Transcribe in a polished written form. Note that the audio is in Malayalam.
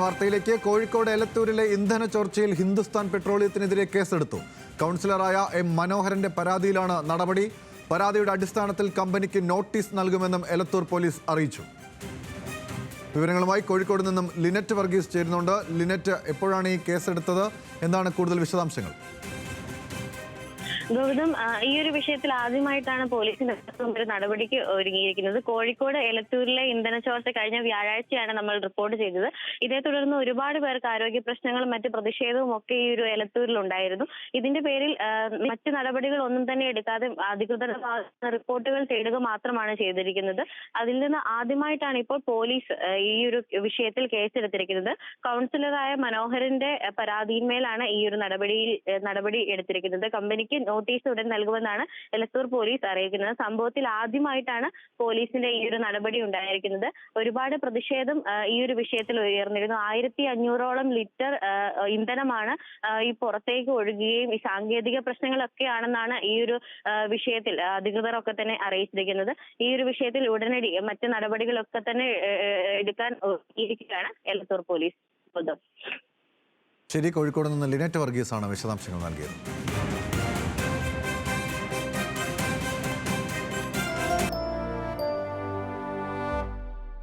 വാർത്തയിലേക്ക്. കോഴിക്കോട് എലത്തൂരിലെ ഇന്ധന ചോർച്ചയിൽ ഹിന്ദുസ്ഥാൻ പെട്രോളിയത്തിനെതിരെ കേസെടുത്തു. കൗൺസിലറായ എം മനോഹരന്റെ പരാതിയിലാണ് നടപടി. പരാതിയുടെ അടിസ്ഥാനത്തിൽ കമ്പനിക്ക് നോട്ടീസ് നൽകുമെന്നും എലത്തൂർ പോലീസ് അറിയിച്ചു. വിവരങ്ങളുമായി കോഴിക്കോട് നിന്നും ലിനറ്റ് വർഗീസ് ചേരുന്നുണ്ട്. ലിനറ്റ്, എപ്പോഴാണ് ഈ കേസെടുത്തത്? എന്താണ് കൂടുതൽ വിശദാംശങ്ങൾ? ഗൗതം, ഈ ഒരു വിഷയത്തിൽ ആദ്യമായിട്ടാണ് പോലീസിന്റെ ഒരു നടപടിക്ക് ഒരുങ്ങിയിരിക്കുന്നത്. കോഴിക്കോട് എലത്തൂരിലെ ഇന്ധന ചോർച്ച കഴിഞ്ഞ വ്യാഴാഴ്ചയാണ് നമ്മൾ റിപ്പോർട്ട് ചെയ്തത്. ഇതേ തുടർന്ന് ഒരുപാട് പേർക്ക് ആരോഗ്യ പ്രശ്നങ്ങളും മറ്റ് പ്രതിഷേധവും ഒക്കെ ഈ ഒരു എലത്തൂരിൽ ഉണ്ടായിരുന്നു. ഇതിന്റെ പേരിൽ മറ്റ് നടപടികൾ ഒന്നും തന്നെ എടുക്കാതെ അധികൃതരുടെ റിപ്പോർട്ടുകൾ തേടുക മാത്രമാണ് ചെയ്തിരിക്കുന്നത്. അതിൽ നിന്ന് ആദ്യമായിട്ടാണ് ഇപ്പോൾ പോലീസ് ഈ ഒരു വിഷയത്തിൽ കേസെടുത്തിരിക്കുന്നത്. കൗൺസിലറായ മനോഹരന്റെ പരാതിയിന്മേലാണ് ഈ ഒരു നടപടി എടുത്തിരിക്കുന്നത്. കമ്പനിക്ക് നോട്ടീസ് ഉടൻ നൽകുമെന്നാണ് എലത്തൂർ പോലീസ് അറിയിക്കുന്നത്. സംഭവത്തിൽ ആദ്യമായിട്ടാണ് പോലീസിന്റെ ഈ ഒരു നടപടി ഉണ്ടായിരിക്കുന്നത്. ഒരുപാട് പ്രതിഷേധം ഈ ഒരു വിഷയത്തിൽ ഉയർന്നിരുന്നു. 1500ഓളം ലിറ്റർ ഇന്ധനമാണ് ഈ പുറത്തേക്ക് ഒഴുകുകയും ഈ സാങ്കേതിക പ്രശ്നങ്ങളൊക്കെയാണെന്നാണ് ഈ ഒരു വിഷയത്തിൽ അധികൃതരൊക്കെ തന്നെ അറിയിച്ചിരിക്കുന്നത്. ഈ ഒരു വിഷയത്തിൽ ഉടനടി മറ്റ് നടപടികളൊക്കെ തന്നെ എടുക്കാൻ ഇരിക്കുകയാണ് എലത്തൂർ പോലീസ്. ശരി, കോഴിക്കോട് നിന്ന് ലിനറ്റ് വർഗീസ് ആണ് വിശദാംശങ്ങൾ നൽകിയത്.